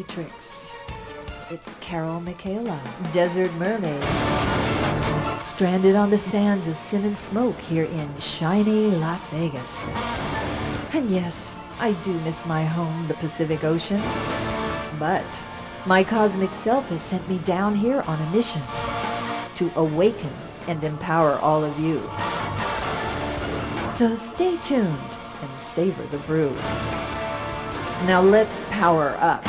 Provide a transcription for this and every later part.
Matrix. It's Carol Michaela, Desert Mermaid, stranded on the sands of sin and smoke here in shiny Las Vegas. And yes, I do miss my home, the Pacific Ocean. But my cosmic self has sent me down here on a mission to awaken and empower all of you. So stay tuned and savor the brew. Now let's power up.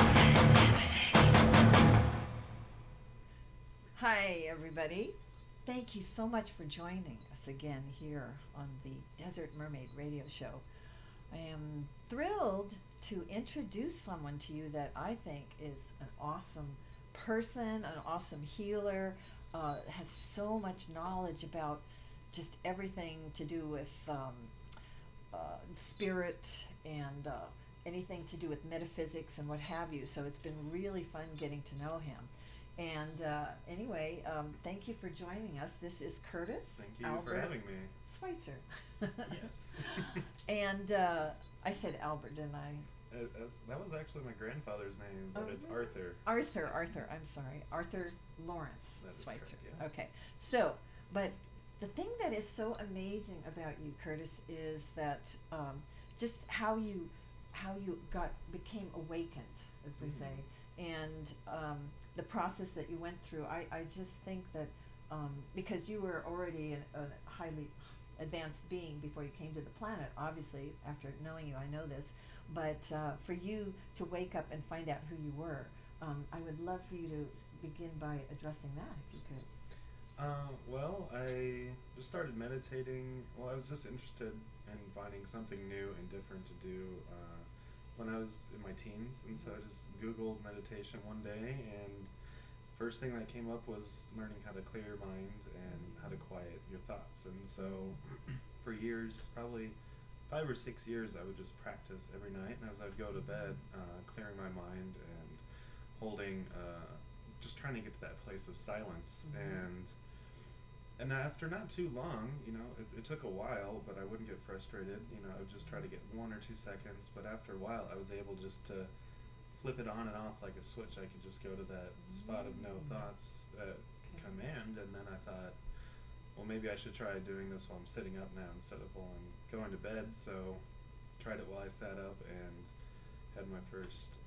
Hi, everybody. Thank you so much for joining us again here on the Desert Mermaid radio show. I am thrilled to introduce someone to you that I think is an awesome person, an awesome healer, has so much knowledge about just everything to do with spirit and anything to do with metaphysics and what have you. So it's been really fun getting to know him. And anyway, thank you for joining us. This is Kurtis. Thank you Albert for having me. Switzer. Yes. And I said Albert, didn't I? That was actually my grandfather's name, but it's really? Arthur. Arthur, I'm sorry. Arthur Lawrence That is Switzer. correct, yeah. Okay. So, but the thing that is so amazing about you, Kurtis, is that just how you became awakened, as we say, and the process that you went through. I just think that because you were already a highly advanced being before you came to the planet, obviously, after knowing you, I know this, but for you to wake up and find out who you were, I would love for you to begin by addressing that, if you could. Well, I just started meditating. Well, I was just interested in finding something new and different to do when I was in my teens, and so I just Googled meditation one day, and first thing that came up was learning how to clear your mind and how to quiet your thoughts. And so for years, probably 5 or 6 years, I would just practice every night, and as I'd go to bed, clearing my mind and holding, just trying to get to that place of silence. And after not too long, it took a while, but I wouldn't get frustrated. I would just try to get 1 or 2 seconds, but after a while, I was able just to flip it on and off like a switch. I could just go to that spot of no thoughts at command, and then I thought, well, maybe I should try doing this while I'm sitting up now instead of while I'm going to bed. So tried it while I sat up and had my first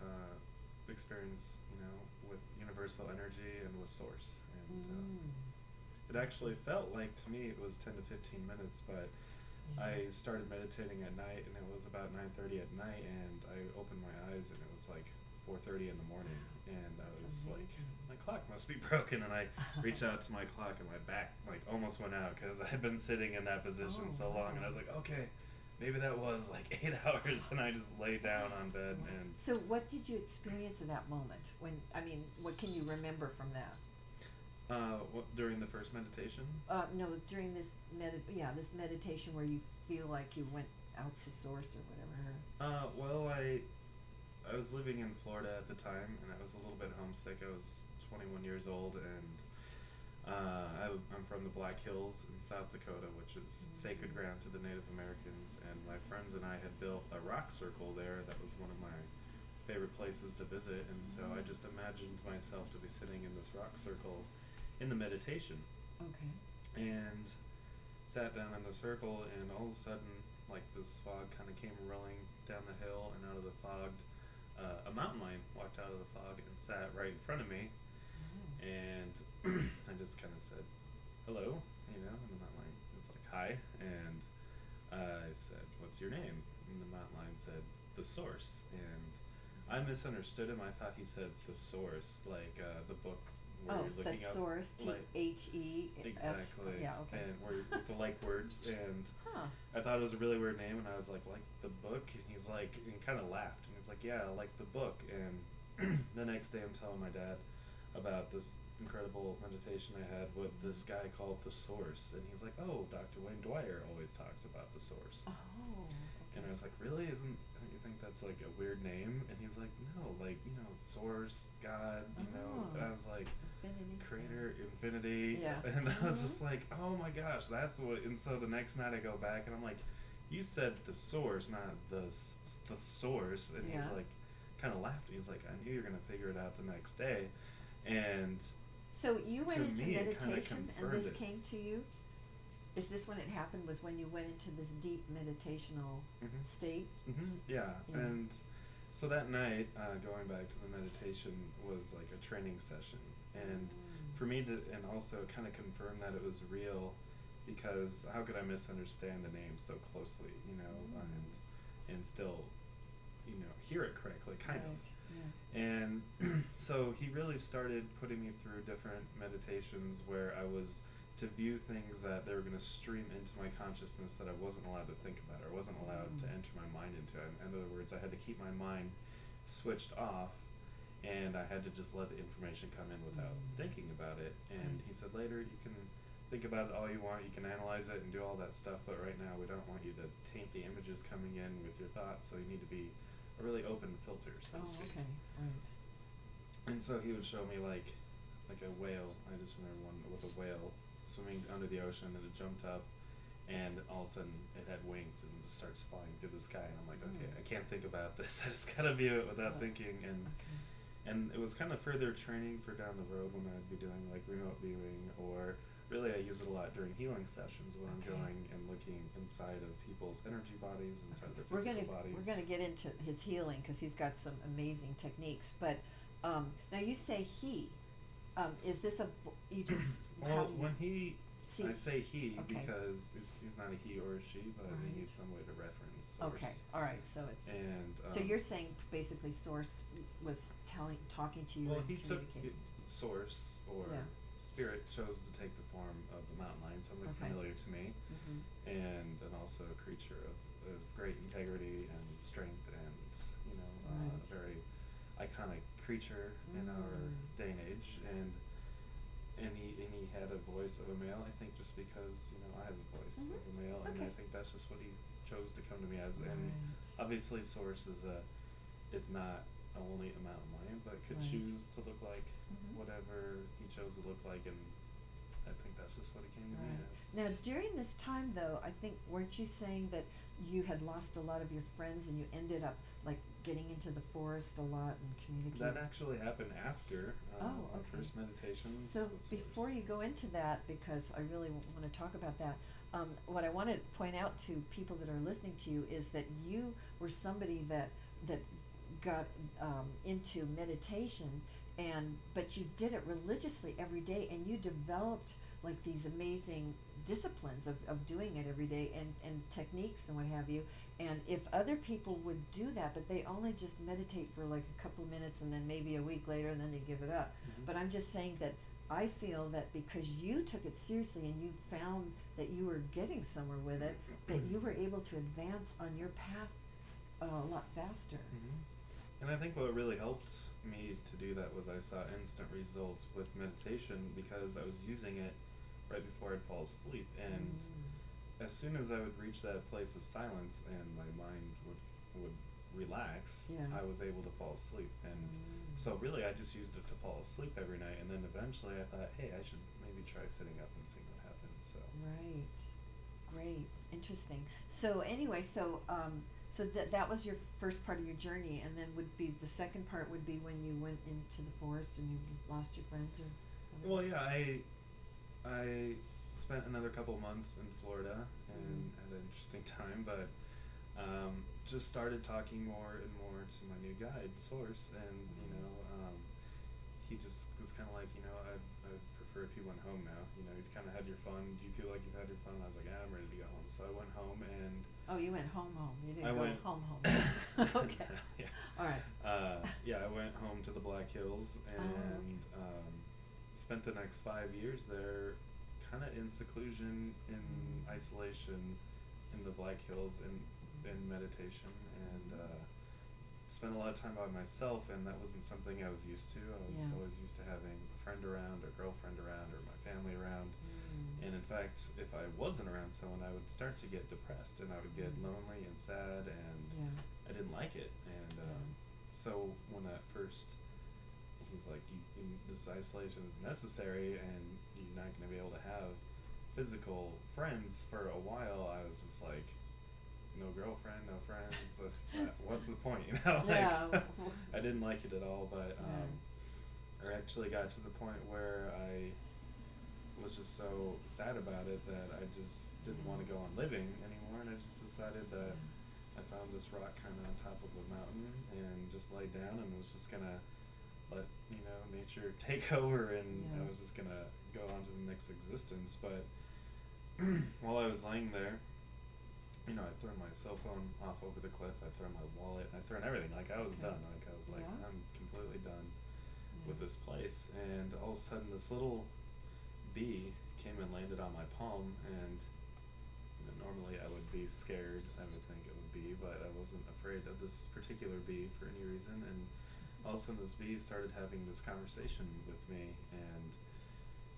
experience, with universal energy and with source. And it actually felt like, to me, it was 10 to 15 minutes, but I started meditating at night, and it was about 9:30 at night, and I opened my eyes, and it was like 4:30 in the morning, and I was like, my clock must be broken, and I reached out to my clock, and my back almost went out because I had been sitting in that position so long, and I was like, okay, maybe that was 8 hours, and I just lay down on bed. And so what did you experience in that moment? What can you remember from that? During the first meditation? No, during this meditation where you feel like you went out to source or whatever. Well, I was living in Florida at the time, and I was a little bit homesick. I was 21 years old, and I'm from the Black Hills in South Dakota, which is sacred ground to the Native Americans, and my friends and I had built a rock circle there that was one of my favorite places to visit, and so I just imagined myself to be sitting in this rock circle in the meditation. Okay. And sat down in the circle, and all of a sudden, this fog kind of came rolling down the hill, and out of the fog, a mountain lion walked out of the fog and sat right in front of me. And I just kind of said, hello, and the mountain lion was like, hi, and I said, what's your name? And the mountain lion said, the source. And I misunderstood him. I thought he said the source, the book where you're looking up. Source, THES. Exactly. Yeah, okay. And where the words, and I thought it was a really weird name, and I was like the book? And he's like, and he kind of laughed, and he's like, yeah, I like the book. And the next day I'm telling my dad about this incredible meditation I had with this guy called The Source, and he's like, oh, Dr. Wayne Dwyer always talks about The Source. Oh. Okay. And I was like, really? Don't you think that's a weird name? And he's like, no, source, God, and I was like, Infinity. Creator, infinity. Yeah. And I was just like, oh my gosh, that's what. And so the next night I go back, and I'm like, you said the source, not the source. And he's like, kind of laughed at me. He's like, I knew you were going to figure it out the next day. And so you went to into me, it kinda meditation, and confirmed this it. came to you? Is this when it happened, was when you went into this deep meditational Mhm. state? Yeah. Yeah. And so that night, going back to the meditation, was like a training session. And for me to, and also kind of confirm that it was real, because how could I misunderstand the name so closely, you know, and still, you know, hear it correctly, kind of. Yeah. And so he really started putting me through different meditations where I was to view things that they were going to stream into my consciousness that I wasn't allowed to think about, or wasn't allowed to enter my mind into. In other words, I had to keep my mind switched off, and I had to just let the information come in without thinking about it. And he said, later you can think about it all you want, you can analyze it and do all that stuff, but right now we don't want you to taint the images coming in with your thoughts, so you need to be a really open filter, so to speak. Okay, right. And so he would show me like a whale. I just remember one with a whale swimming under the ocean, and it jumped up, and all of a sudden it had wings and just starts flying through the sky. And I'm like, okay, I can't think about this. I just gotta view it without thinking. And it was kind of further training for down the road when I'd be doing like remote viewing, or really I use it a lot during healing sessions when I'm going and looking inside of people's energy bodies, inside their physical bodies. We're gonna get into his healing, because he's got some amazing techniques. But now you say he. Is this you just? Well, when he, I say he Okay. because he's not a he or a she, but Right. we need some way to reference source. Okay, all right. So it's. And so you're saying basically Source was talking to you well, and he took communicating. source, or Yeah. spirit chose to take the form of the mountain lion, something Okay. familiar to me, and also a creature of great integrity and strength, and you know, Right. a very iconic creature in our day and age, and he had a voice of a male, I think, just because, you know, I have a voice of a male, and I think that's just what he chose to come to me as. And obviously Source is not only a mountain lion, but could choose to look like whatever he chose to look like, and I think that's just what he came to me as. Now, during this time, though, I think, weren't you saying that you had lost a lot of your friends, and you ended up like getting into the forest a lot and communicating? That actually happened after my okay. first meditation. So before you go into that, because I really want to talk about that, what I want to point out to people that are listening to you is that you were somebody that got into meditation, but you did it religiously every day, and you developed like these amazing disciplines of doing it every day, and techniques and what have you. And if other people would do that, but they only just meditate for like a couple of minutes, and then maybe a week later, and then they give it up. But I'm just saying that I feel that because you took it seriously, and you found that you were getting somewhere with it, that you were able to advance on your path a lot faster. And I think what really helped me to do that was I saw instant results with meditation, because I was using it right before I'd fall asleep, and as soon as I would reach that place of silence and my mind would relax, I was able to fall asleep. And so really I just used it to fall asleep every night, and then eventually I thought, hey, I should maybe try sitting up and seeing what happens. So Great, interesting. So anyway, so that was your first part of your journey, and then would be the second part would be when you went into the forest and you lost your friends, or well, yeah, I spent another couple months in Florida and had an interesting time, but just started talking more and more to my new guide, Source, and you know, he just was kind of like, you know, I'd prefer if you went home now. You know, you kind of had your fun. Do you feel like you've had your fun? And I was like, yeah, I'm ready to go home. So I went home, and you went home. You didn't I go went home. Okay. Yeah. All right. Yeah, I went home to the Black Hills, and spent the next 5 years there, kind of in seclusion, in isolation, in the Black Hills, in meditation, and spent a lot of time by myself, and that wasn't something I was used to. I was always used to having a friend around, or girlfriend around, or my family around. And in fact, if I wasn't around someone, I would start to get depressed, and I would get lonely and sad, and I didn't like it. And so when at first he's like, this isolation is necessary, and you're not going to be able to have physical friends for a while, I was just like, no girlfriend, no friends. What's the point, you know? Yeah. I didn't like it at all, but I actually got to the point where I was just so sad about it that I just didn't want to go on living anymore, and I just decided that I found this rock kind of on top of a mountain and just laid down and was just gonna let, you know, nature take over, and I was just gonna go on to the next existence. But while I was laying there, you know, I'd thrown my cell phone off over the cliff, I'd thrown my wallet, I'd thrown everything. Like, I was done. Like, I was like, I'm completely done with this place. And all of a sudden, this little bee came and landed on my palm, and you know, normally I would be scared, I would think it would be, but I wasn't afraid of this particular bee for any reason. And all of a sudden, this bee started having this conversation with me, and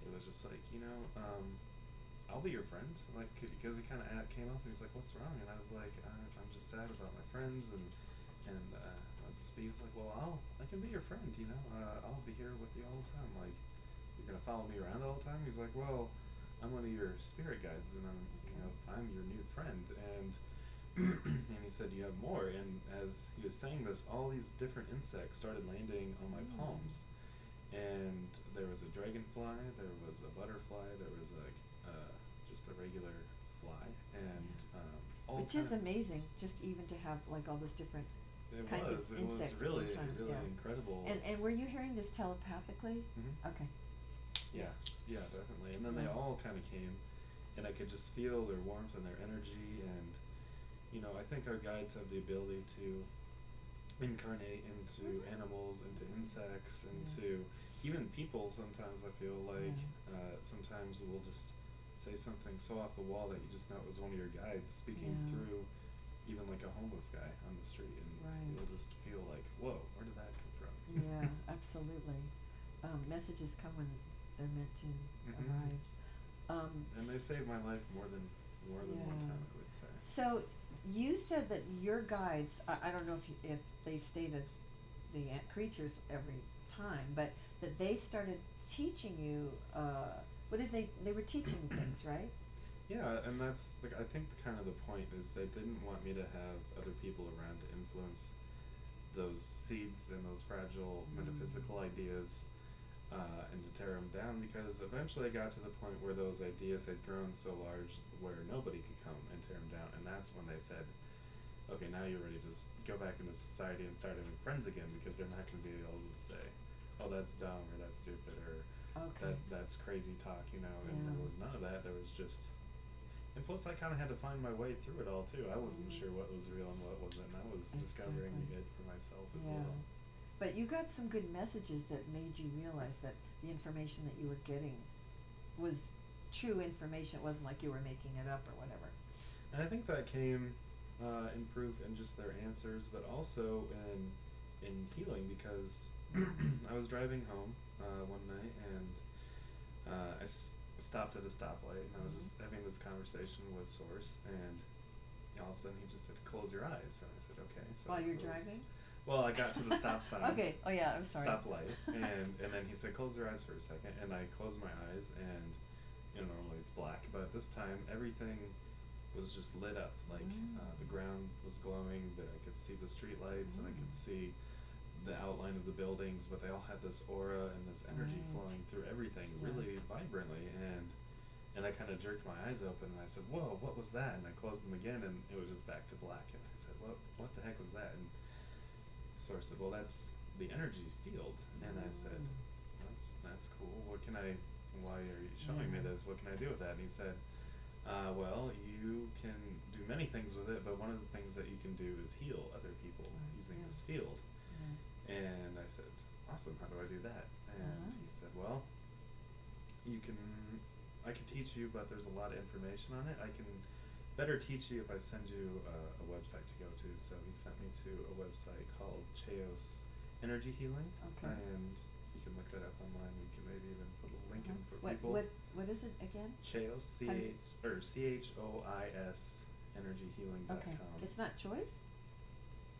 it was just like, you know, I'll be your friend, like, because he kind of came up and he's like, what's wrong? And I was like, I'm just sad about my friends, and this bee was like, well, I can be your friend, you know, I'll be here with you all the time. Like, you're gonna follow me around all the time? He's like, well, I'm one of your spirit guides, and I'm your new friend. And and he said, you have more. And as he was saying this, all these different insects started landing on my palms, and there was a dragonfly, there was a butterfly, there was just a regular fly, and all which is amazing, just even to have like all those different kinds of insects. It was really incredible. And were you hearing this telepathically? Okay. Yeah, definitely. And then they all kind of came, and I could just feel their warmth and their energy. And you know, I think our guides have the ability to incarnate into animals, into insects, into even people. Sometimes I feel like sometimes we'll just say something so off the wall that you just know it was one of your guides speaking through even like a homeless guy on the street, and you'll just feel like, whoa, where did that come from? Yeah, absolutely. Messages come when they're meant to arrive. And they've saved my life more than one time, I would say. So you said that your guides, I don't know if they stayed as the creatures every time, but that they started teaching you, what did they were teaching things, right? Yeah, and that's like, I think kind of the point is they didn't want me to have other people around to influence those seeds and those fragile metaphysical ideas, and to tear them down, because eventually I got to the point where those ideas had grown so large where nobody could come and tear them down, and that's when they said, okay, now you're ready to go back into society and start having friends again, because they're not going to be able to say, oh, that's dumb, or that's stupid, or that's crazy talk, you know. And there was none of that. There was just, and plus I kind of had to find my way through it all too. I wasn't sure what was real and what wasn't, and I was discovering it for myself as well. But you got some good messages that made you realize that the information that you were getting was true information. It wasn't like you were making it up or whatever. And I think that came in proof in just their answers, but also in healing, because I was driving home one night, and I stopped at a stoplight, and I was just having this conversation with Source, and all of a sudden he just said, close your eyes. And I said, okay. So while you're driving? Well, I got to the stop sign. Okay. Oh yeah, I'm sorry. Stoplight, and then he said, close your eyes for a second, and I closed my eyes, and you know, normally it's black, but this time everything was just lit up, like the ground was glowing, that I could see the street lights, and I could see the outline of the buildings, but they all had this aura and this energy flowing through everything really vibrantly, and I kind of jerked my eyes open, and I said, whoa, what was that? And I closed them again, and it was just back to black, and I said, what the heck was that? And Source said, well, that's the energy field. And I said, that's cool. Why are you showing me this? What can I do with that? And he said, well, you can do many things with it, but one of the things that you can do is heal other people using this field. And I said, awesome, how do I do that? And he said, well, I can teach you, but there's a lot of information on it. I can better teach you if I send you a website to go to. So he sent me to a website called Cheos Energy Healing. Okay. And you can look that up online. We can maybe even put a link in for people. What is it again? Cheos, CHOIS energyhealing.com. Okay. It's not choice?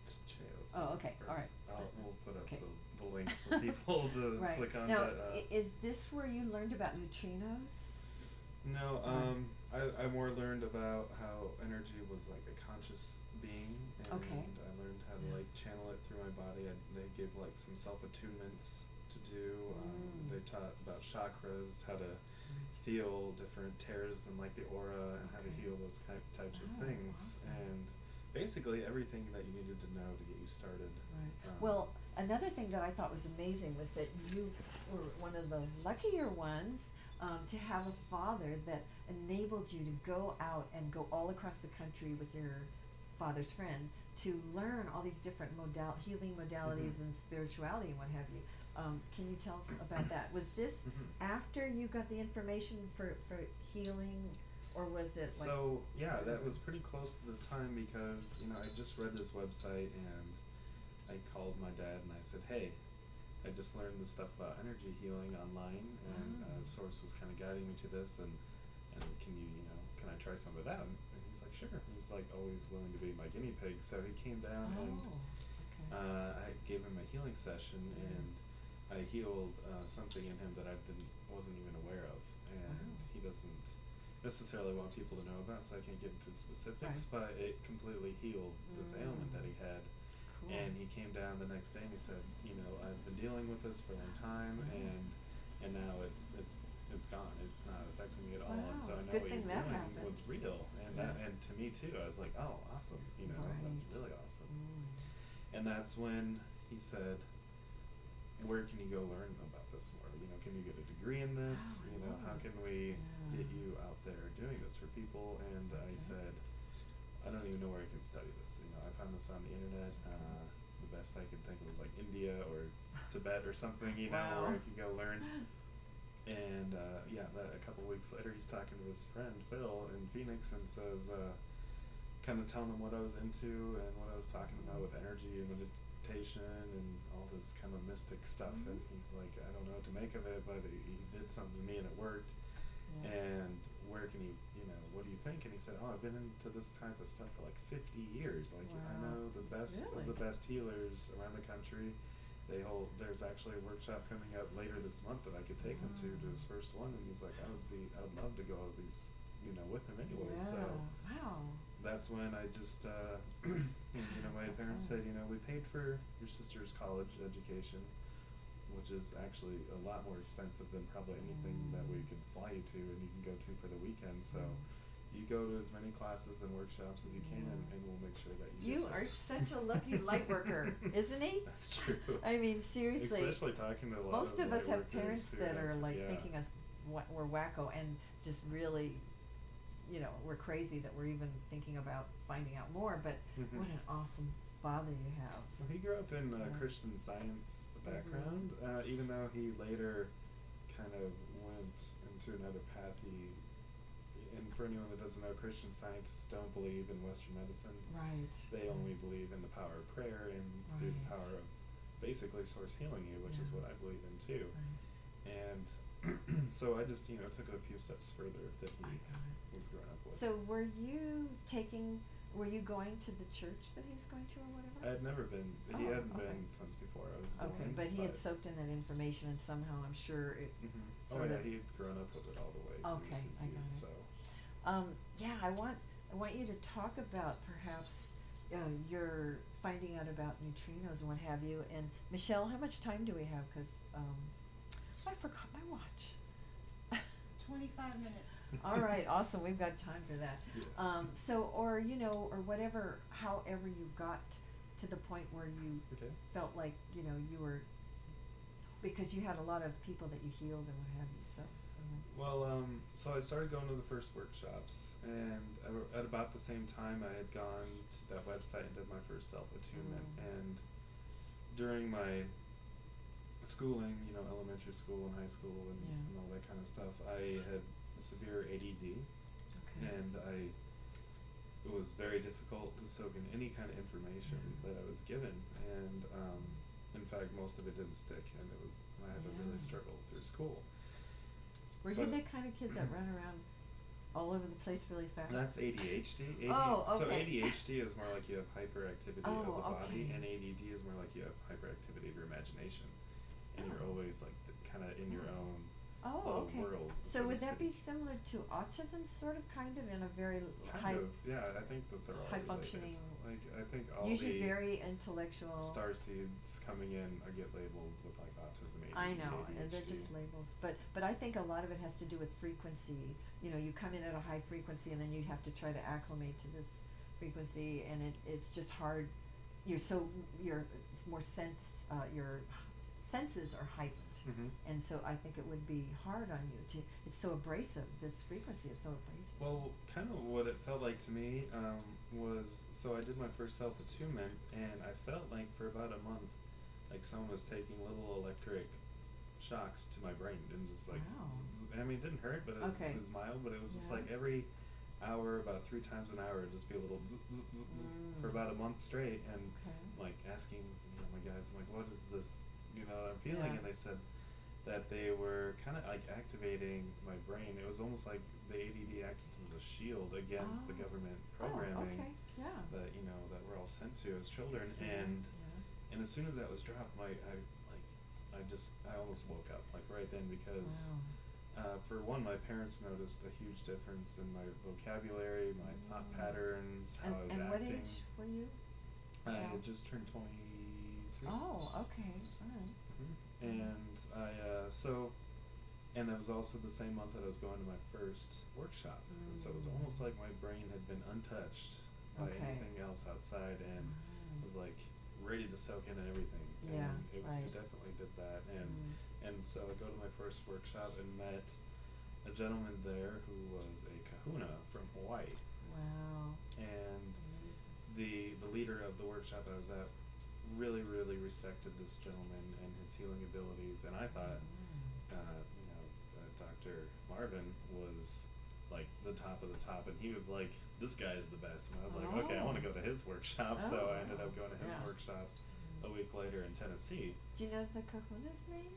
It's Cheos. Oh, okay. All right. We'll put up the link for people to click on. Now, is this where you learned about neutrinos? No, I more learned about how energy was like a conscious being, and Okay. I learned how to Yeah. like channel it through my body. They gave like some self-attunements to do. They taught about chakras, how to feel different tears in like the aura, and how to Okay. heal those types of Oh, things, awesome. and basically everything that you needed to know to get you started. Right. Well, another thing that I thought was amazing was that you were one of the luckier ones to have a father that enabled you to go out and go all across the country with your father's friend to learn all these different healing modalities Mhm. and spirituality and what have you. Can you tell us about that? Was this after you got the information for healing, or was it like? So yeah, that was pretty close to the time because I just read this website and I called my dad and I said, hey, I just learned this stuff about energy healing online, and Source was kind of guiding me to this, and can I try some of that? And he's like, sure. He was like always willing to be my guinea pig, so he came down and Okay. I gave him a healing session, and I healed something in him that wasn't even aware of, and he doesn't necessarily want people to know about, so I can't get into specifics, but it completely healed this ailment that he had. Cool. And he came down the next day and he said, I've been dealing with this for a long time, and now it's gone. It's not affecting me at all. And so I know Good what thing you're that doing happened. was real, and and to me too, I was like, oh, awesome. That's really awesome. And that's when he said, where can you go learn about this more? Can you get a degree in this? How can we get you out there doing this for people? And I said, I don't even know where I can study this. I found this on the internet. The best I could think of was like India or Tibet or something, where you could go learn. And a couple weeks later, he's talking to his friend Phil in Phoenix and says, kind of telling him what I was into and what I was talking about with energy and meditation and all this kind of mystic stuff. And he's like, I don't know what to make of it, but he did something to me and it worked. And where can he, what do you think? And he said, oh, I've been into this type of stuff for like 50 years. Like, I know the best of the best healers around the country. There's actually a workshop coming up later this month that I could take him to his first one. And he's like, I would love to go to these, with him anyway. So that's when I just, my parents said, we paid for your sister's college education, which is actually a lot more expensive than probably anything that we could fly you to and you can go to for the weekend. So you go to as many classes and workshops as you can, and we'll make sure that you are such a lucky light worker, isn't he? That's true. I mean, seriously. Especially talking to a lot most of us have light parents workers that are like yeah. thinking us we're wacko and just really, we're crazy that we're even thinking about finding out more. But what an awesome father you have. Well, he grew up in a Christian Science background, even though he later kind of went into another path. And for anyone that doesn't know, Christian Scientists don't believe in Western medicine. Right. They only believe in the power of prayer and through the power of basically Source healing you, which is what I believe in too. And so I just, took it a few steps further that he was growing up with. So were you going to the church that he was going to or whatever? I had never been. He hadn't been since before I was born. Okay, but he had soaked in that information, and somehow I'm sure it. Oh yeah, he had grown up with it all the way. Okay, I got it. So. I want you to talk about perhaps your finding out about neutrinos and what have you. And Michelle, how much time do we have? Because I forgot my watch. 25 minutes. All right, awesome. We've got time for that. Yes. Or whatever, however you got to the point where you felt like you were, because you had a lot of people that you healed and what have you. So. Well, so I started going to the first workshops, and at about the same time I had gone to that website and did my first self-attunement. And during my schooling, elementary school and high school and all that kind of stuff, I had severe ADD, and it was very difficult to soak in any kind of information that I was given, and in fact most of it didn't stick, and I had to really struggle through school. Were you the kind of kid that ran around all over the place really fast? That's ADHD. So ADHD is more like you have hyperactivity of the body, and ADD is more like you have hyperactivity of your imagination, and you're always like kind of in your own Oh, okay. world. So to would that be speak. similar to autism, sort of, kind of, in a very Kind high, of, yeah. I think that they're all high related. functioning, Like I think all usually the very intellectual. star seeds coming in get labeled with like autism, ADD, I know, and they're ADHD. just labels, but I think a lot of it has to do with frequency. You know, you come in at a high frequency, and then you have to try to acclimate to this frequency, and it's just hard. It's more your senses are heightened. Mhm. And so I think it would be hard on you it's so abrasive, this frequency is so abrasive. Well, kind of what it felt like to me was, so I did my first self-attunement, and I felt like for about a month, like someone was taking little electric shocks to my brain, and just like, Wow. I mean, it didn't hurt, but Okay. it was mild, but it was just Yeah. like every hour, about 3 times an hour, it'd just be a little for about a month straight, and Okay. like asking, my guides, I'm like, what is this, that I'm feeling? Yeah. And they said that they were kind of like activating my brain. It was almost like the ADD acted as a shield against the Oh. government programming Oh, okay, yeah. that that we're all sent to as children. So, And yeah. and as soon as that was dropped, I almost woke up like right then, because Wow. for one, my parents noticed a huge difference in my vocabulary, my thought patterns, how I was and acting. what age were you? I Yeah. had just turned 23. Oh, okay, alright. And and it was also the same month that I was going to my first workshop, and so it was almost like my brain had been untouched by Okay. anything else outside, and was like ready to soak in everything. Yeah, And it right. definitely did that, and so I go to my first workshop and met a gentleman there who was a kahuna from Hawaii, Wow. and Amazing. the leader of the workshop I was at really, really respected this gentleman and his healing abilities, and I thought, Dr. Marvin was like the top of the top, and he was like, this guy is the best, and I was like, okay, I want to go to his workshop. So I ended up going to his Yeah. workshop a week later in Tennessee. Do you know the kahuna's name?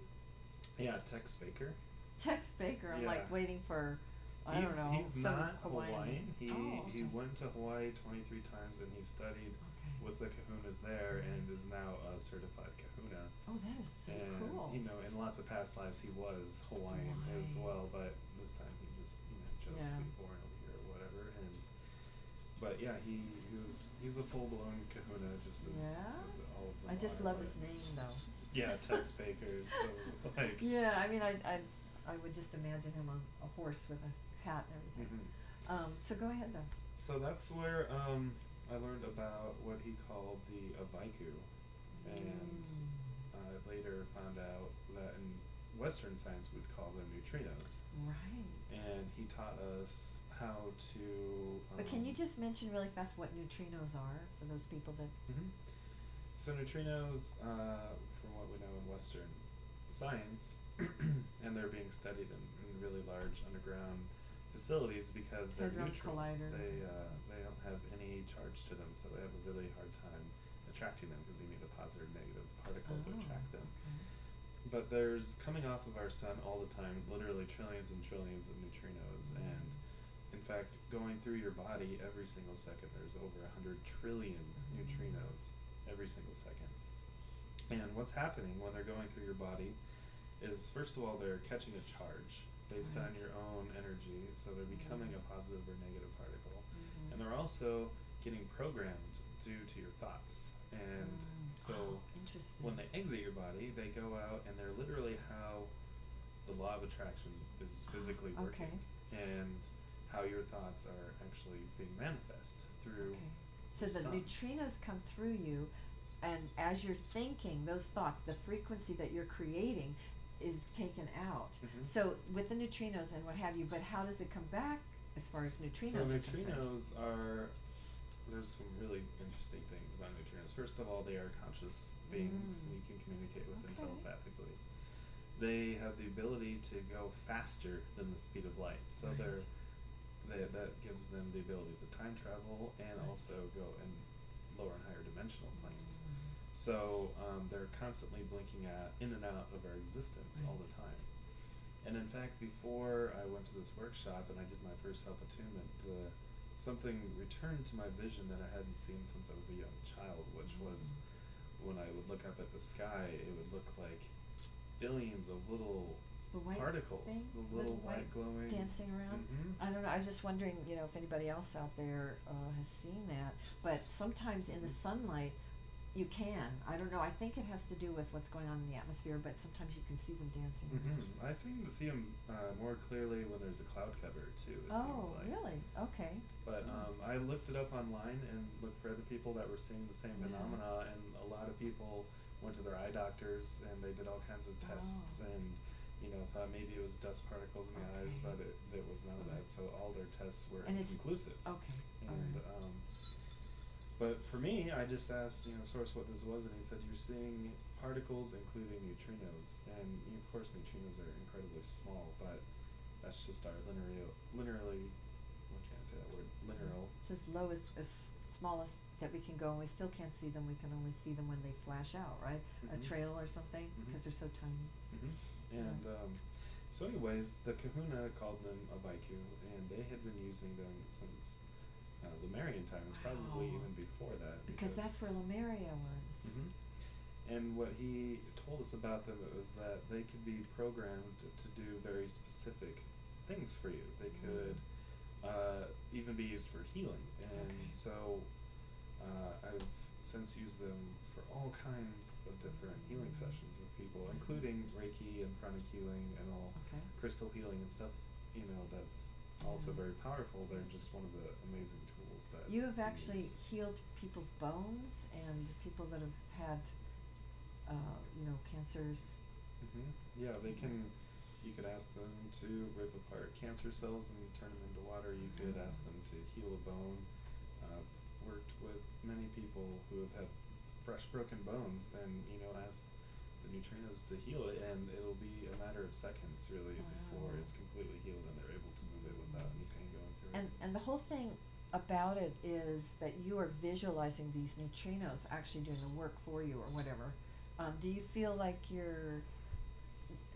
Yeah, Tex Baker. Tex Baker. I'm Yeah. like waiting for, I don't know. He's some not Hawaiian. He Okay. went to Hawaii 23 times, and he studied Okay. with the kahunas there, and is now a certified kahuna. Oh, that is so And cool. in lots of past lives he was Hawaiian as Hawaii. well, but this time he just chose Yeah. to be born over here or whatever. But yeah, he's a full blown kahuna, just as, Yeah? as all of them I just are, love but- his name though. Yeah, Tex Baker is so like. Yeah, I mean, I would just imagine him on a horse with a hat and everything. So go ahead though. So that's where I learned about what he called the Avaiku, and I later found out that in Western science we'd call them neutrinos. Right. And he taught us how to. But can you just mention really fast what neutrinos are for those people that? So neutrinos, from what we know in Western science, and they're being studied in really large underground facilities because they're Hadron neutral. collider. They don't have any charge to them, so they have a really hard time attracting them because they need a positive negative particle to attract them. Okay. But there's coming off of our sun all the time, literally trillions and trillions of neutrinos, and in fact, going through your body every single second, there's over 100 trillion neutrinos every single second. And what's happening when they're going through your body is, first of all, they're catching a charge based on Right. your own energy, so they're becoming a positive or negative particle. Mhm. And they're also getting programmed due to your thoughts. And so interesting. when they exit your body, they go out and they're literally how the law of attraction is physically working, and how your thoughts are actually being manifest through. Okay. So the sun. neutrinos come through you, and as you're thinking those thoughts, the frequency that you're creating is taken out. Mhm. So with the neutrinos and what have you, but how does it come back as far as neutrinos So are concerned? neutrinos are, there's some really interesting things about neutrinos. First of all, they are conscious beings, and you can communicate with them Okay. telepathically. They have the ability to go faster than the speed of light, so Right. that gives them the ability to time travel and Right. also go in lower and higher dimensional planes. So they're constantly blinking in and out of our existence all Right. the time. And in fact, before I went to this workshop and I did my first self-attunement, something returned to my vision that I hadn't seen since I was a young child, which was when I would look up at the sky, it would look like billions of little the white particles, thing, the little white glowing dancing around. Mhm. I don't know. I was just wondering, if anybody else out there has seen that. But sometimes in the sunlight, you can. I don't know. I think it has to do with what's going on in the atmosphere. But sometimes you can see them dancing around. I seem to see them more clearly when there's a cloud cover too. It seems Oh, like. really? Okay. But I looked it up online and looked for other people that were seeing the same Yeah. phenomena, and a lot of people went to their eye doctors and they did all kinds of tests and thought maybe it was dust particles in the eyes, Okay. but it was none of that. So all their tests were And it's- inconclusive. Okay. And but for me, I just asked source what this was, and he said you're seeing particles, including neutrinos, and of course neutrinos are incredibly small, but that's just our linearly. What can I say that word? Lineal. It's as low as smallest that we can go, and we still can't see them. We can only see them when they flash out, right? A Mhm. trail or something, because they're so tiny. And so anyways, the Kahuna called them a Baiku, and they had been using them since Lemurian times, probably Wow. even before that. Because that's where Lemuria was. And what he told us about them was that they could be programmed to do very specific things for you. They could even be used for healing. And Okay. so I've since used them for all kinds of different healing sessions with people, including Reiki and Pranic healing and all Okay. crystal healing and stuff, that's also very powerful. They're just one of the amazing tools that You have we actually use. healed people's bones and people that have had, cancers. Yeah, they can. You could ask them to rip apart cancer cells and turn them into water. You could ask them to heal a bone. I've worked with many people who have had fresh broken bones, and asked the neutrinos to heal it, and it'll be a matter of seconds, really, before Wow. it's completely healed and they're able to move it without any pain going through it. And the whole thing about it is that you are visualizing these neutrinos actually doing the work for you or whatever. Do you feel like you're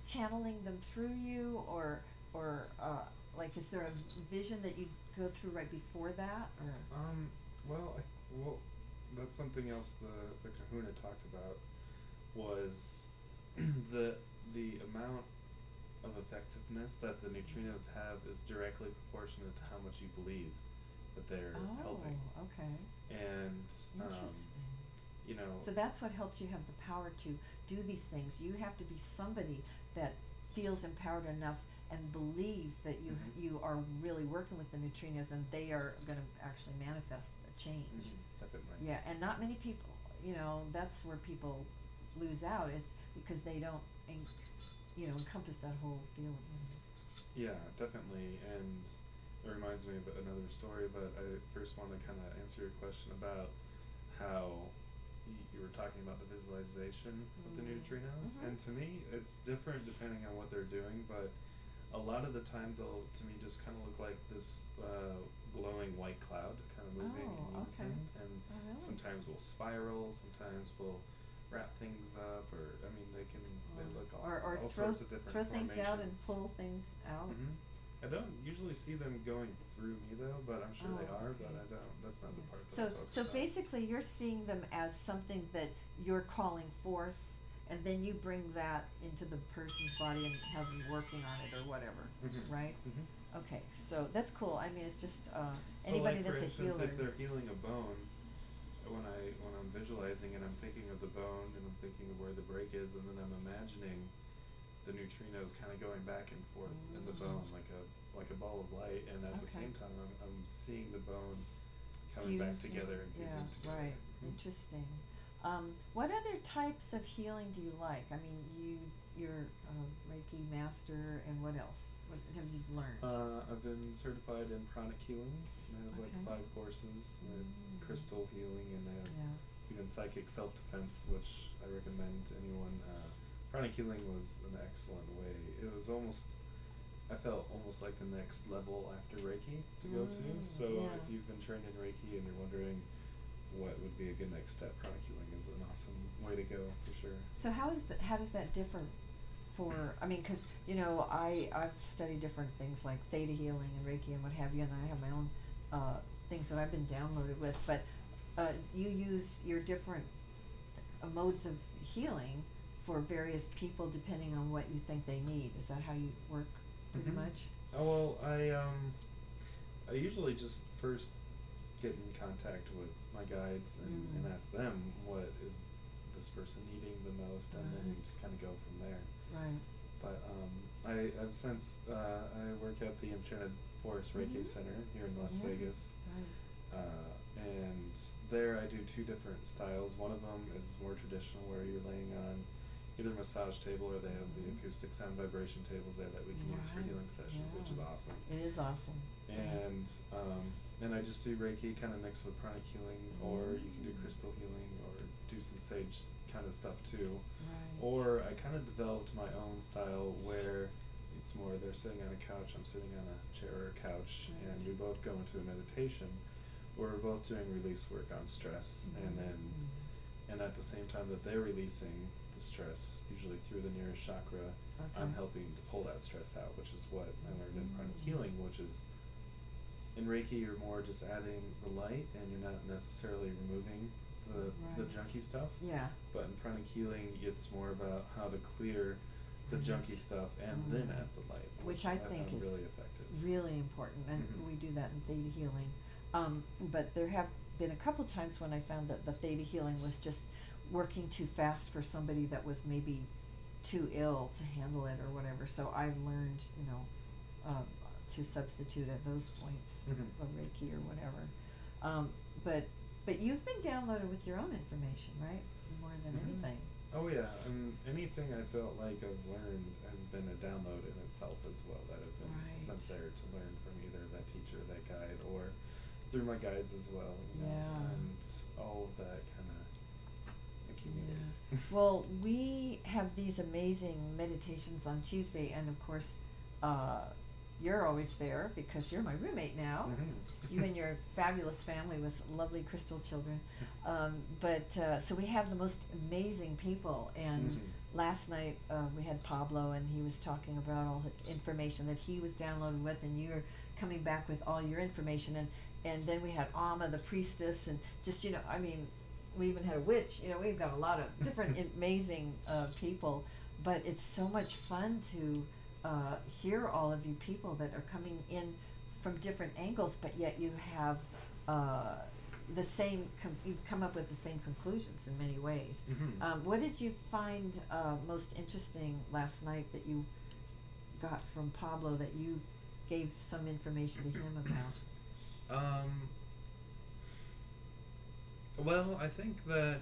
channeling them through you, or like is there a vision that you go through right before that, or? Well, that's something else the Kahuna talked about was the amount of effectiveness that the neutrinos have is directly proportionate to how much you believe that they're helping. Okay. And Interesting. So so that's what helps you have the power to do these things. You have to be somebody that feels empowered enough and believes that you are really working with the neutrinos and they are going to actually manifest a change. Definitely. Yeah, and not many people, that's where people lose out, is because they don't encompass that whole feeling. Yeah, definitely. And it reminds me of another story, but I first want to kind of answer your question about how you were talking about the visualization of the neutrinos. And to me, it's different depending on what they're doing, but a lot of the time they'll, to me, just kind of look like this glowing white cloud kind of moving in unison. And really? sometimes we'll spiral, sometimes we'll wrap things up, or they look all sorts of different throw things out and formations. pull things out. I don't usually see them going through me though, but I'm sure they are, but Okay. I don't. That's not the part that So I focus on. basically you're seeing them as something that you're calling forth, and then you bring that into the person's body and have them working on it or whatever, right? Okay, so that's cool. I mean, it's just So anybody like for that's a instance, healer. if they're healing a bone, when I'm visualizing and I'm thinking of the bone and I'm thinking of where the break is, and then I'm imagining the neutrinos kind of going back and forth in the bone like a ball of light, and at the Okay. same time I'm seeing the bone coming back Fusing. together and fusing Yeah, together. right. Interesting. What other types of healing do you like? I mean, you're a Reiki master, and what else? What have you learned? I've been certified in pranic healing. I have like Okay. 5 courses. I have crystal healing, and I have even psychic self-defense, which I recommend to anyone. Pranic healing was an excellent way. It was I felt almost like the next level after Reiki to go to. So if you've been trained in Reiki and you're wondering what would be a good next step, pranic healing is an awesome way to go for sure. So how does that differ because I've studied different things like theta healing and Reiki and what have you, and I have my own things that I've been downloaded with, but you use your different modes of healing for various people depending on what you think they need. Is that how you work pretty Mhm. much? Oh well, I usually just first get in contact with my guides and ask them what is this person needing the most, and then we Right. just kind of go from there. Right. But I've since I work at the Enchanted Forest Reiki Mhm. Center here in Las Yeah. Vegas, Right. and there I do two different styles. One of them is more traditional, where you're laying on either a massage table, or they have the Mhm. acoustic sound vibration tables there that we can use for Right. healing sessions, which is Yeah. awesome. It is awesome. And I just do Reiki kind of mixed with pranic healing, or you can do Mm. crystal healing, or do some sage kind of stuff too. Right. Or I kind of developed my own style where it's more they're sitting on a couch, I'm sitting on a chair or a couch, Right. and we both go into a meditation where we're both doing release work on stress, and then and at the same time that they're releasing the stress, usually through the nearest chakra, I'm Okay. helping to pull that stress out, which is what I learned in pranic Mm. healing, which is in Reiki you're more just adding the light, and you're not necessarily removing the Right. junky stuff. Yeah. But in pranic healing, it's more about how to clear the junky Right. stuff and then Mm. add the light, Which I found think is really effective. really important, and Mhm. we do that in theta healing. But there have been a couple times when I found that the theta healing was just working too fast for somebody that was maybe too ill to handle it or whatever. So I've learned, to substitute at those points, Mhm. a Reiki or whatever. But you've been downloaded with your own information, right? More than Mhm. anything. Oh yeah, and anything I felt like I've learned has been a download in itself as well, that have been Right. sent there to learn from either that teacher, that guide, or through my guides as well, Yeah. and all of that kind of accumulates. Yeah. Well, we have these amazing meditations on Tuesday, and of course, you're always there because you're my roommate now. Mhm. You and your fabulous family with lovely crystal children. So we have the most amazing people. And Mhm. last night we had Pablo, and he was talking about all the information that he was downloaded with, and you're coming back with all your information. And then we had Amma, the priestess, and just, we even had a witch. We've got a lot of different amazing people. But it's so much fun to hear all of you people that are coming in from different angles, but yet you have you've come up with the same conclusions in many ways. Mhm. What did you find most interesting last night that you got from Pablo that you gave some information to him about? Well, I think that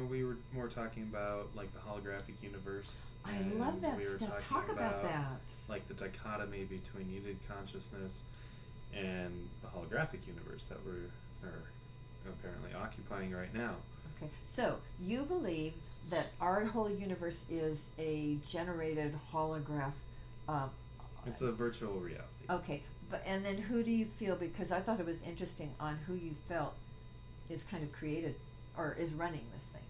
we were more talking about like the holographic universe. I love and that we were stuff. talking Talk about that. like the dichotomy between unity consciousness and the holographic universe that we're apparently occupying right now. Okay, so you believe that our whole universe is a generated holograph. It's a virtual reality. Okay, and then who do you feel? Because I thought it was interesting on who you felt is kind of created or is running this thing.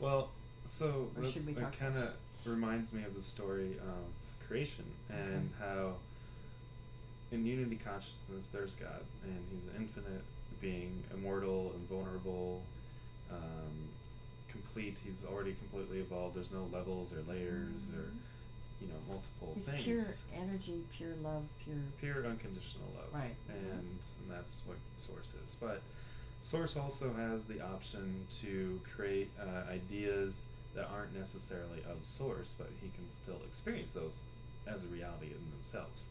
Well, so Or should we that talk kind of reminds me of the story of creation and how in unity consciousness there's God, and he's an infinite being, immortal, invulnerable, complete. He's already completely evolved. There's no levels or layers or multiple He's things. pure energy, pure love, Pure unconditional love. Right. And that's what Source is. But Source also has the option to create ideas that aren't necessarily of Source, but he can still experience those as a reality in themselves.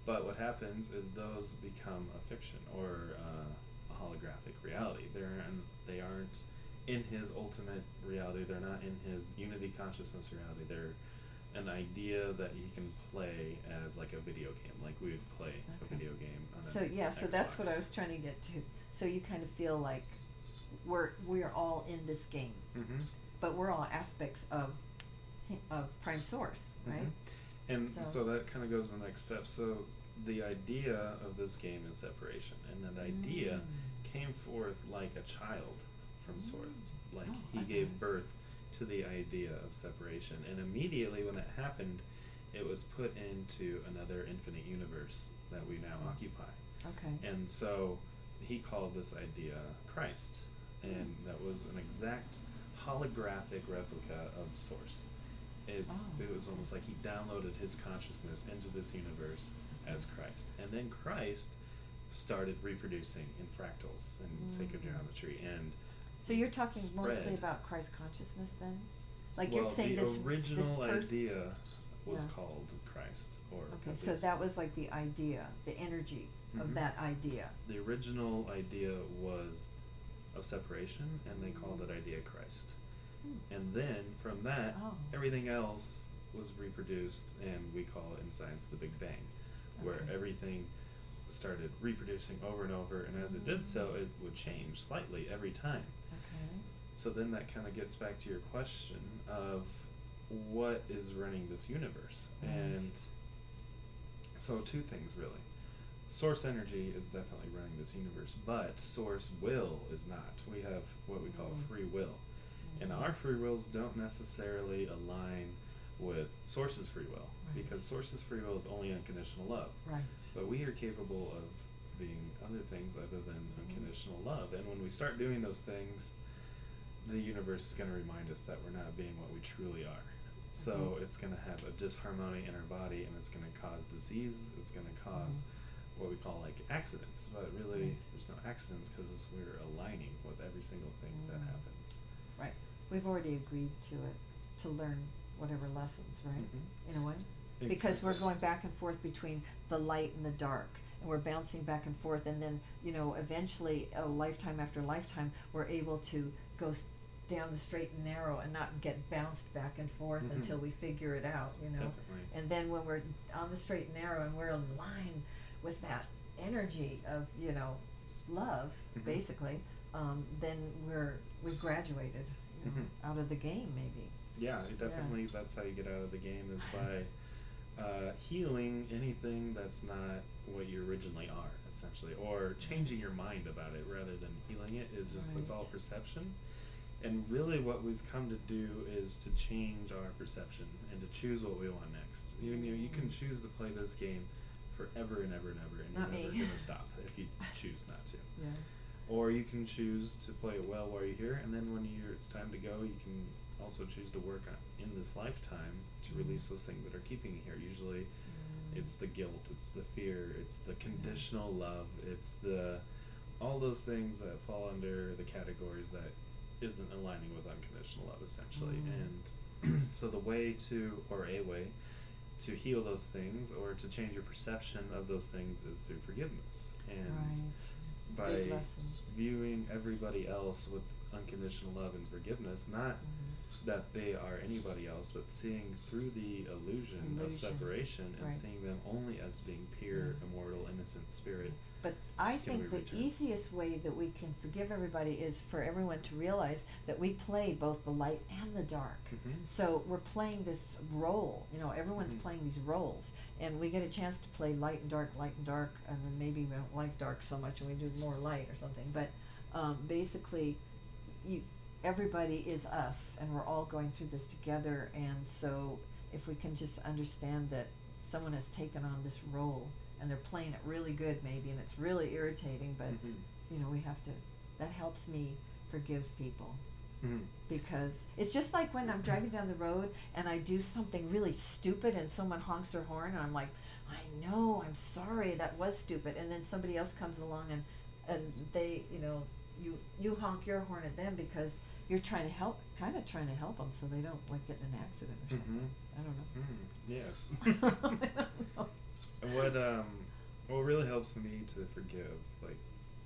But what happens is those become a fiction or a holographic reality. They aren't in his ultimate reality. They're not in his unity consciousness reality. They're an idea that he can play as like a video game, like we would play a Okay. video game on so that's what I Xbox. was trying to get to. So you kind of feel like we're all in this game, Mm-hmm. but we're all aspects of Prime Source, right? And So- so that kind of goes to the next step. So the idea of this game is separation, and that idea came forth like a child from Source. Like Oh, he okay. gave birth to the idea of separation, and immediately when that happened, it was put into another infinite universe that we now occupy. Okay. And so he called this idea Christ, and that was an exact holographic replica of Source. It was almost like he downloaded his consciousness into this universe as Christ, and then Christ started reproducing in fractals and sacred geometry, and So you're talking mostly spread. about Christ consciousness then? Like Well, you're saying the this original this idea was Yeah. called Christ, or Okay, at so least that was like the idea, the energy of Mhm. that idea. the original idea was of separation, and they called that idea Christ. And then from that, Oh. everything else was reproduced, and we call it in science the Big Bang, where Okay. everything started reproducing over and over, and as it did so, it would change slightly every time. Okay. So then that kind of gets back to your question of what is running this universe. Right. And so two things really. Source energy is definitely running this universe, but source will is not. We have what we call free will. And our free wills don't necessarily align with source's free will, Right. because source's free will is only unconditional love. Right. But we are capable of being other things other than unconditional love. And when we start doing those things, the universe is going to remind us that we're not being what we truly are. So it's going to have a disharmony in our body, and it's going to cause disease. It's going to cause what we call like accidents. But really, Right. there's no accidents because we're aligning with every single thing that happens. Right. We've already agreed to it, to learn whatever lessons, right? Mhm. In a way? Because we're Exactly. going back and forth between the light and the dark, and we're bouncing back and forth, and then, eventually, a lifetime after lifetime, we're able to go down the straight and narrow and not get bounced back and forth Mhm. until we figure it out, Definitely. And then when we're on the straight and narrow and we're in line with that energy of, love, Mhm. basically, then we've graduated, Mhm. out of the game, maybe. Yeah, it definitely. That's how you get out of the game, is by healing anything that's not what you originally are, essentially, or changing your mind about it rather than healing it. Is just it's all Right. perception, and really what we've come to do is to change our perception and to choose what we want next. You can choose to play this game forever and ever and ever, and Not you're never me. gonna stop if you choose not to. Yeah. Or you can choose to play it well while you're here, and then when it's time to go, you can also choose to work on in this lifetime to release those things that are keeping you here. Usually, it's the guilt, it's the fear, it's the conditional love, it's all those things that fall under the categories that isn't aligning with unconditional love, essentially. And so a way to heal those things or to change your perception of those things is through forgiveness. And by Big lesson. viewing everybody else with unconditional love and forgiveness, not that they are anybody else, but seeing through the illusion of separation and Right. seeing them only as being pure, immortal, innocent spirit. But I Can think we the return? easiest way that we can forgive everybody is for everyone to realize that we play both the light and the dark. Mhm. So we're playing this role, everyone's Mhm. playing these roles, and we get a chance to play light and dark, and then maybe we don't like dark so much and we do more light or something. But basically, everybody is us, and we're all going through this together. And so if we can just understand that someone has taken on this role and they're playing it really good maybe, and it's really irritating, but Mhm. we have to, that helps me forgive people. Mhm. Because it's just like when I'm driving down the road and I do something really stupid and someone honks their horn and I'm like, I know, I'm sorry, that was stupid. And then somebody else comes along and they, you honk your horn at them because you're trying to help them so they don't like get in an accident or something. Mhm. I don't know. Mhm. Yes. I don't know. And what really helps me to forgive, like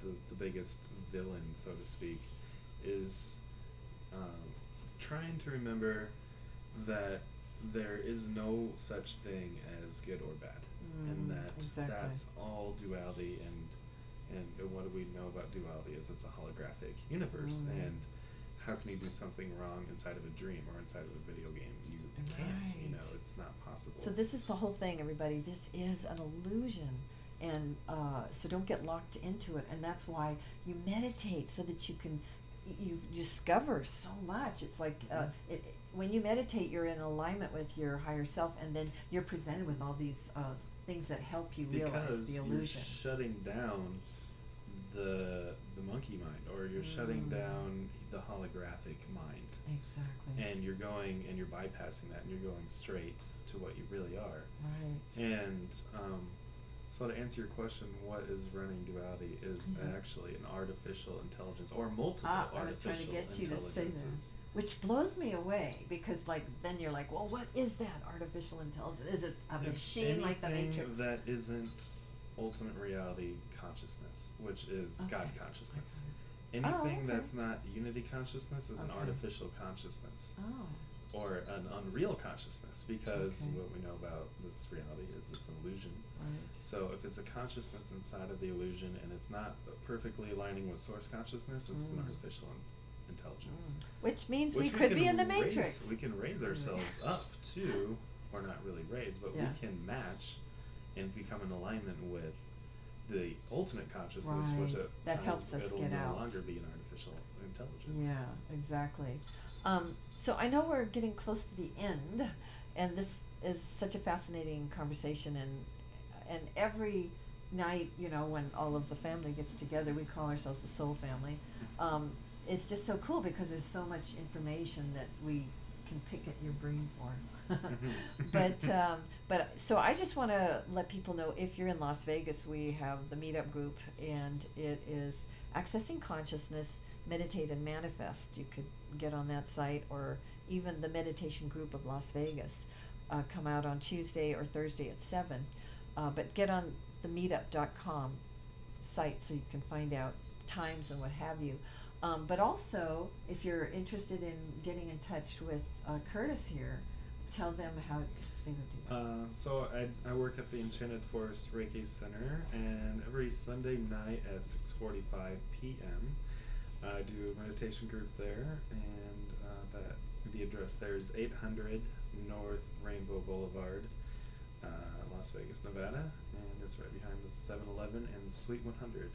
the biggest villain, so to speak, is trying to remember that there is no such thing as good or bad, and that exactly. that's all duality. And what do we know about duality is it's a holographic universe. And how can you do something wrong inside of a dream or inside of a video game? You can't. Right. It's not possible. So this is the whole thing, everybody. This is an illusion, and so don't get locked into it. And that's why you meditate, so that you discover so much. It's like when you meditate, you're in alignment with your higher self, and then you're presented with all these things that help you realize because the illusion. you're shutting down the monkey mind, or you're shutting down the holographic mind. Exactly. And you're going and you're bypassing that, and you're going straight to what you really are. Right. And so to answer your question, what is running duality is actually an artificial intelligence, or multiple I was trying to artificial get you to say that, intelligences. which blows me away, because like then you're like, well, what is that artificial intelligence? Is it a machine like the Anything Matrix? that isn't ultimate reality consciousness, which is God consciousness. Anything okay. that's not unity consciousness is an Okay. artificial consciousness, Oh, or an unreal consciousness, because Okay. what we know about this reality is it's an illusion. right. So if it's a consciousness inside of the illusion and it's not perfectly aligning with source consciousness, it's an artificial intelligence. Which means Which we could can be in the raise- Matrix. We can raise ourselves up to, or not really raise, but Yeah. we can match and become in alignment with the ultimate consciousness, which Right. at That times helps us it'll get no out. longer be an artificial intelligence. Yeah, exactly. So I know we're getting close to the end, and this is such a fascinating conversation, and every night, you know, when all of the family gets together, we call ourselves the soul family. It's just so cool because there's so much information that we can pick at your brain for. But so I just want to let people know, if you're in Las Vegas, we have the meetup group, and it is Accessing Consciousness, Meditate and Manifest. You could get on that site, or even the meditation group of Las Vegas. Come out on Tuesday or Thursday at 7. But get on the meetup.com site so you can find out times and what have you. But also, if you're interested in getting in touch with Kurtis here, tell them how they would do that. So I work at the Enchanted Forest Reiki Center, and every Sunday night at 6:45 p.m. I do a meditation group there, and the address there is 800 North Rainbow Boulevard, Las Vegas, Nevada, and it's right behind the 7-Eleven and Suite 100.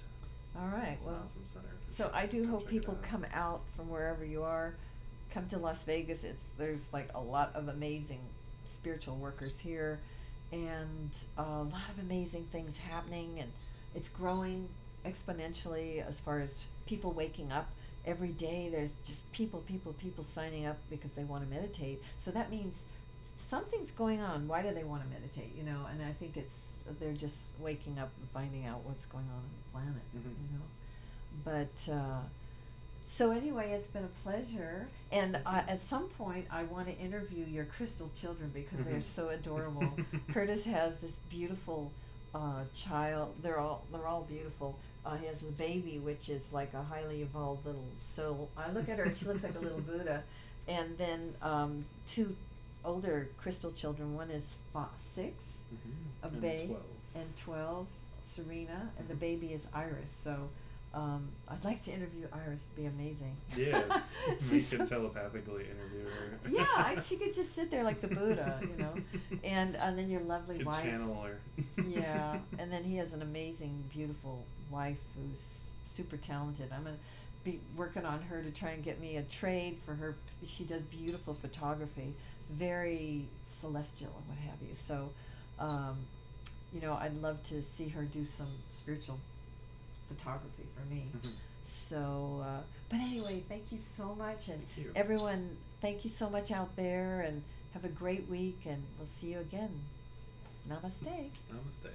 All right. It's Well, an awesome center. so I do Come hope check it people out. come out from wherever you are. Come to Las Vegas. There's like a lot of amazing spiritual workers here, and a lot of amazing things happening, and it's growing exponentially as far as people waking up. Every day there's just people signing up because they want to meditate. So that means something's going on. Why do they want to meditate? You know, and I think they're just waking up and finding out what's going on the planet. You know, but so anyway, it's been a pleasure, and at some point I want to interview your crystal children because they're so adorable. Kurtis has this beautiful child. They're all beautiful. He has the baby, which is like a highly evolved little soul. I look at her and she looks like a little Buddha. And then 2 older crystal children. One is 6, a And babe, 12. and 12, Serena, and the baby is Iris. So I'd like to interview Iris. It'd be amazing. Yes, we She's could so- telepathically interview her. Yeah, she could just sit there like the Buddha, you know. And then your lovely Could wife. channel her. Yeah, and then he has an amazing, beautiful wife who's super talented. I'm gonna be working on her to try and get me a trade for her. She does beautiful photography, very celestial and what have you. So, you know, I'd love to see her do some spiritual photography for me. So, but anyway, thank you so much, and Thank you. everyone, thank you so much out there, and have a great week, and we'll see you again. Namaste. Namaste.